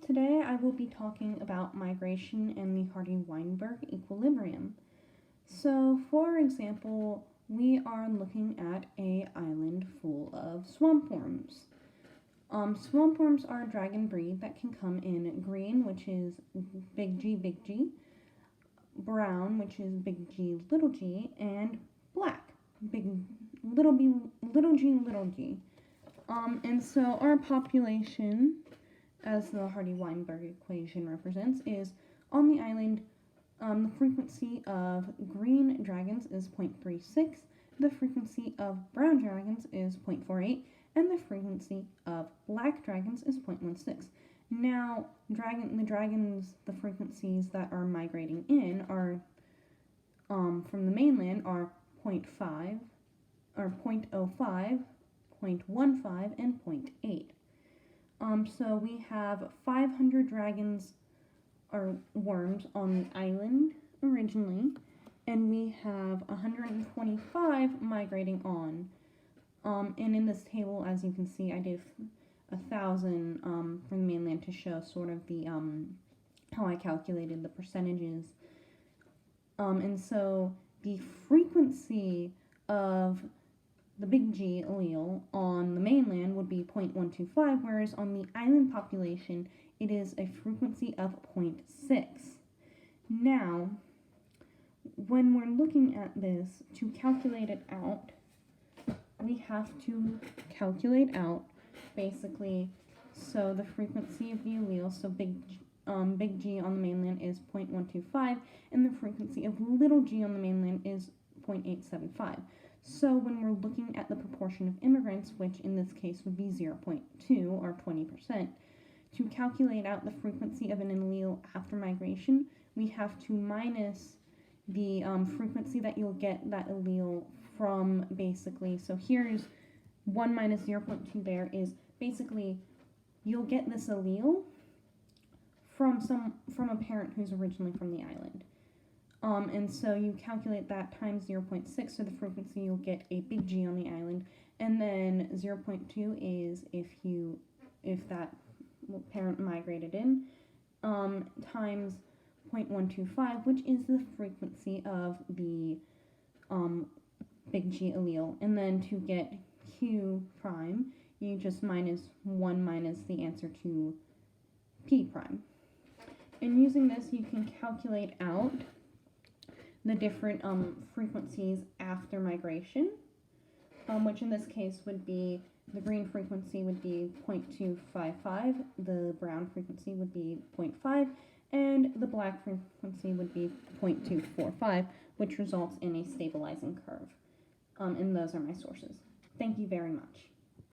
Today I will be talking about migration and the Hardy-Weinberg Equilibrium. So, for example, we are looking at an island full of Swamp-Wyrms. Swamp-Wyrms are a dragon breed that can come in green, which is big G, brown, which is big G, and black, big little g. And so our population, as the Hardy-Weinberg equation represents, is on the island, the frequency of green dragons is 0.36, the frequency of brown dragons is 0.48, and the frequency of black dragons is 0.16. Now, the frequencies that are migrating in are, from the mainland, are 0.5, or 0.05, 0.15, and 0.8. So we have 500 dragons or worms on the island originally, and we have 125 migrating on. And in this table, as you can see, I did 1,000 from the mainland to show sort of the how I calculated the percentages. And so the frequency of the big G allele on the mainland would be 0.125, whereas on the island population, it is a frequency of 0.6. Now, when we're looking at this, to calculate it out, we have to calculate out, basically, so the frequency of the allele, so big G on the mainland is 0.125, and the frequency of little g on the mainland is 0.875. So when we're looking at the proportion of immigrants, which in this case would be 0.2 or 20%, to calculate out the frequency of an allele after migration, we have to minus the frequency that you'll get that allele from, basically. So here's 1 minus 0.2 there is basically you'll get this allele from a parent who's originally from the island. And so you calculate that times 0.6, so the frequency you'll get a big G on the island, and then 0.2 is if that parent migrated in, times 0.125, which is the frequency of the big G allele. And then to get Q prime, you just minus 1 minus the answer to P prime. And using this, you can calculate out the different frequencies after migration, which in this case would be the green frequency would be 0.255, the brown frequency would be 0.5, and the black frequency would be 0.245, which results in a stabilizing curve. And those are my sources. Thank you very much.